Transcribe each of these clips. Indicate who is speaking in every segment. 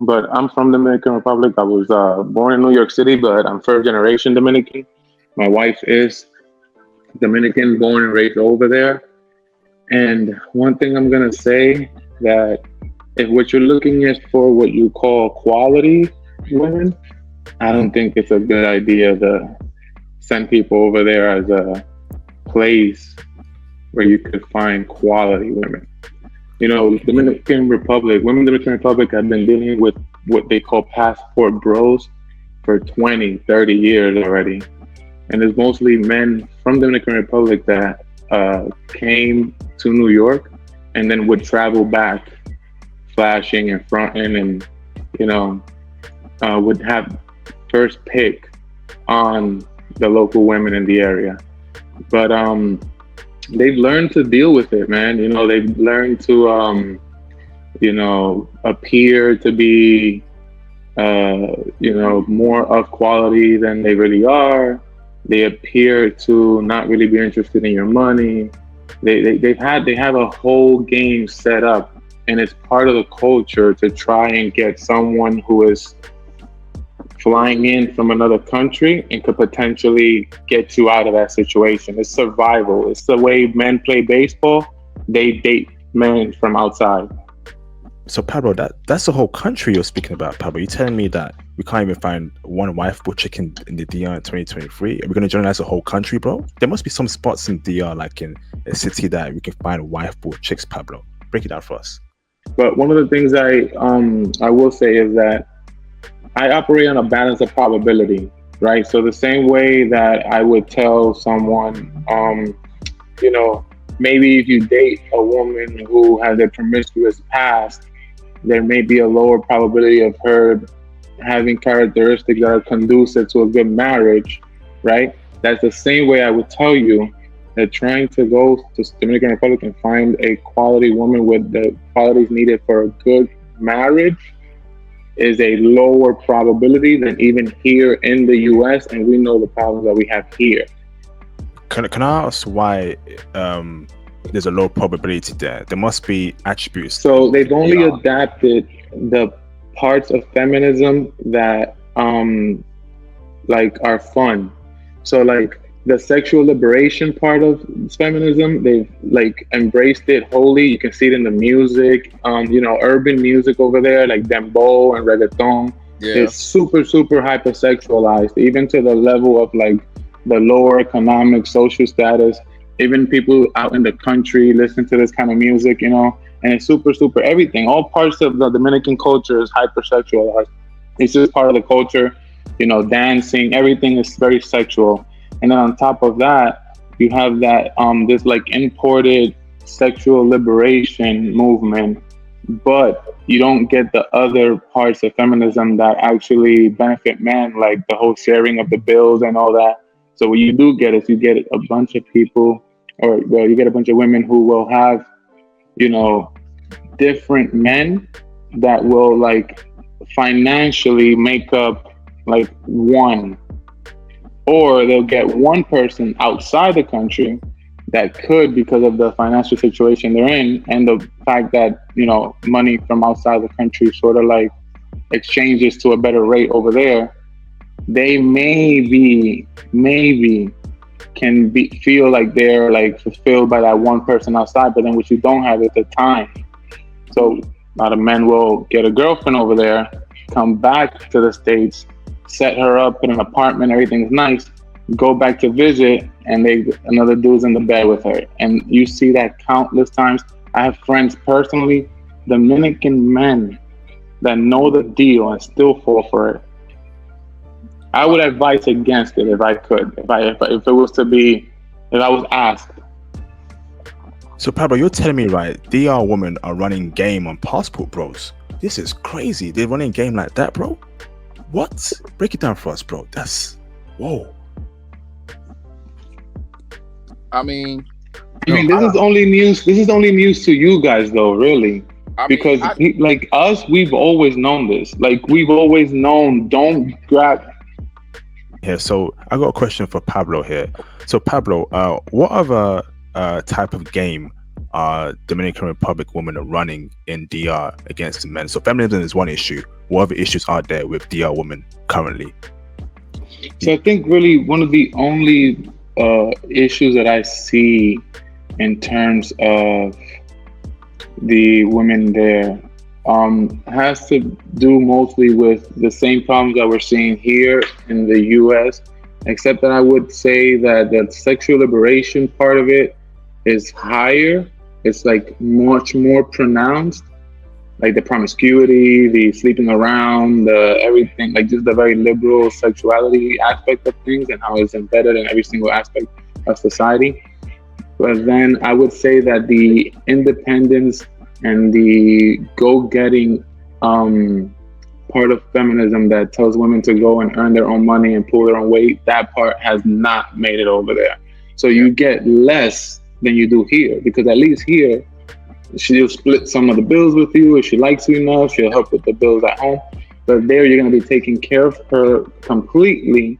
Speaker 1: but I'm from Dominican Republic. I was born in New York City, but I'm first generation Dominican. My wife is Dominican, born and raised over there. And one thing I'm gonna say that if what you're looking is for what you call quality women, I don't think it's a good idea to send people over there as a place where you could find quality women. You know, Dominican Republic, women in Dominican Republic have been dealing with what they call passport bros for 20, 30 years already. And it's mostly men from Dominican Republic that came to New York and then would travel back, flashing and fronting, and you know, would have first pick on the local women in the area. But they've learned to deal with it, man. You know, they've learned to appear to be more of quality than they really are. They appear to not really be interested in your money. They have a whole game set up, and it's part of the culture to try and get someone who is flying in from another country and could potentially get you out of that situation. It's survival. It's the way men play baseball. They date men from outside.
Speaker 2: So Pablo, that's the whole country you're speaking about, Pablo. You're telling me that we can't even find one wife-boat chicken in the DR in 2023? Are we going to generalize the whole country, bro? There must be some spots in DR, like in a city, that we can find wife-boat chicks, Pablo. Break it down for us.
Speaker 1: But one of the things I will say is that I operate on a balance of probability, right? So the same way that I would tell someone, maybe if you date a woman who has a promiscuous past, there may be a lower probability of her having characteristics that are conducive to a good marriage, right? That's the same way I would tell you that trying to go to Dominican Republic and find a quality woman with the qualities needed for a good marriage is a lower probability than even here in the US, and we know the problems that we have here.
Speaker 2: Can I ask why there's a low probability there? There must be attributes.
Speaker 1: So they've only adapted the parts of feminism that are fun. So like the sexual liberation part of feminism, they've like embraced it wholly. You can see it in the music, urban music over there, like dembow and reggaeton. Yeah. It's super, super hypersexualized, even to the level of like the lower economic social status. Even people out in the country listen to this kind of music, and it's super, super everything. All parts of the Dominican culture is hypersexualized. It's just part of the culture, dancing, everything is very sexual. And then on top of that, you have that this like imported sexual liberation movement, but you don't get the other parts of feminism that actually benefit men, like the whole sharing of the bills and all that. So what you do get is you get a bunch of people, you get a bunch of women who will have, different men that will like financially make up like one. Or they'll get one person outside the country that could, because of the financial situation they're in, and the fact that, money from outside the country sort of like exchanges to a better rate over there. They maybe can feel like they're like fulfilled by that one person outside, but then what you don't have is the time. So a lot of men will get a girlfriend over there, come back to the States, set her up in an apartment, everything's nice, go back to visit, and another dude's in the bed with her. And you see that countless times. I have friends personally, Dominican men, that know the deal and still fall for it. I would advise against it if I could, if I was asked.
Speaker 2: So Pablo, you're telling me, right, DR women are running game on passport bros? This is crazy. They're running game like that, bro? What? Break it down for us, bro. That's whoa.
Speaker 1: This is only news. This is only news to you guys, though, really. Because like us, we've always known this. Like we've always known. Don't grab.
Speaker 2: Yeah. So I got a question for Pablo here. So Pablo, what other type of game Dominican Republic women are running in DR against men? So feminism is one issue. what other issues are there with DR women currently?
Speaker 1: So I think really one of the only issues that I see in terms of the women there has to do mostly with the same problems that we're seeing here in the US, except that I would say that the sexual liberation part of it is higher. It's like much more pronounced, like the promiscuity, the sleeping around, the everything, like just the very liberal sexuality aspect of things and how it's embedded in every single aspect of society. But then I would say that the independence and the go-getting part of feminism that tells women to go and earn their own money and pull their own weight, that part has not made it over there. So you get less than you do here, because at least here, she'll split some of the bills with you. If she likes you enough, she'll help with the bills at home. But there, you're going to be taking care of her completely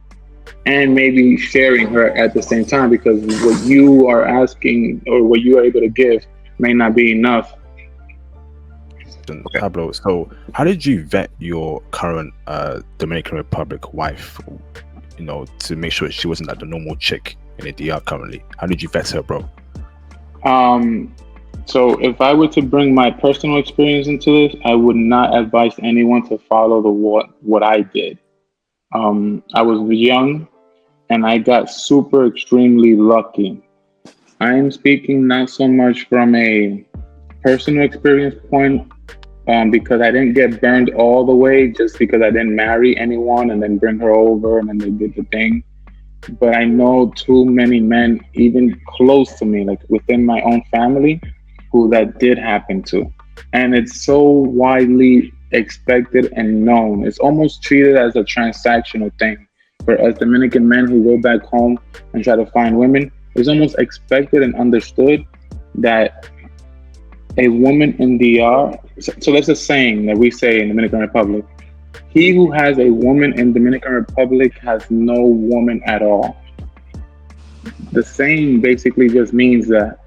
Speaker 1: and maybe sharing her at the same time, because what you are asking or what you are able to give may not be enough.
Speaker 2: Pablo, so how did you vet your current Dominican Republic wife, you know, to make sure she wasn't like the normal chick in the DR currently? How did you vet her, bro?
Speaker 1: So if I were to bring my personal experience into this, I would not advise anyone to follow what I did. I was young and I got super extremely lucky. I am speaking not so much from a personal experience point, because I didn't get burned all the way just because I didn't marry anyone and then bring her over and then they did the thing. But I know too many men, even close to me, like within my own family, who that did happen to. And it's so widely expected and known. It's almost treated as a transactional thing. For us Dominican men who go back home and try to find women, it's almost expected and understood that a woman in DR, so that's a saying that we say in Dominican Republic, he who has a woman in Dominican Republic has no woman at all. The saying basically just means that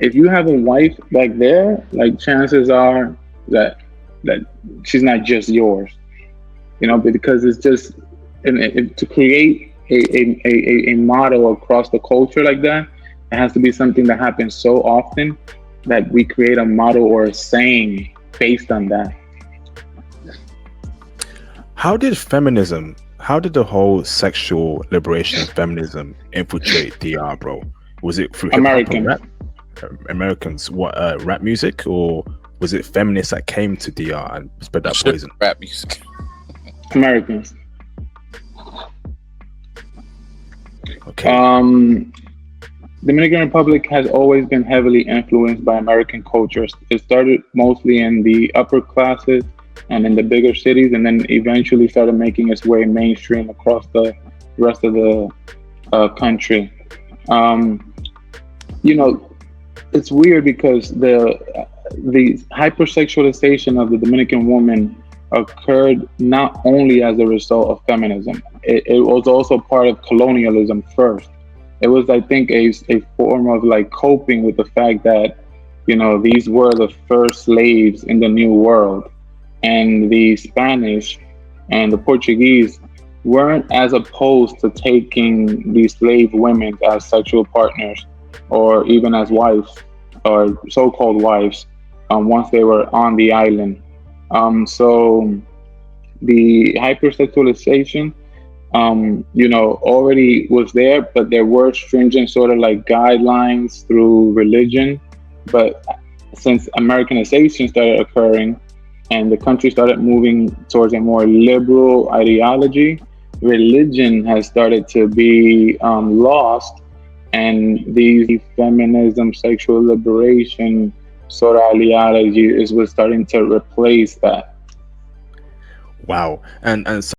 Speaker 1: if you have a wife back there, like chances are that she's not just yours, you know, because it's just to create a model across the culture like that, it has to be something that happens so often that we create a model or a saying based on that.
Speaker 2: How did the whole sexual liberation of feminism infiltrate DR, bro? Was it through hip hop and rap? Americans, what rap music, or was it feminists that came to DR and spread that poison?
Speaker 3: Rap music.
Speaker 1: Americans.
Speaker 2: Okay.
Speaker 1: Dominican Republic has always been heavily influenced by American cultures. It started mostly in the upper classes and in the bigger cities, and then eventually started making its way mainstream across the rest of the country. You know, it's weird because the hypersexualization of the Dominican woman occurred not only as a result of feminism. It was also part of colonialism first. It was, I think, a form of like coping with the fact that, you know, these were the first slaves in the New World, and the Spanish and the Portuguese weren't as opposed to taking these slave women as sexual partners or even as wives or so-called wives once they were on the island. So the hypersexualization, you know, already was there, but there were stringent sort of like guidelines through religion. But since Americanization started occurring and the country started moving towards a more liberal ideology, religion has started to be lost, and the feminism, sexual liberation sort of ideology was starting to replace that.
Speaker 2: Wow. And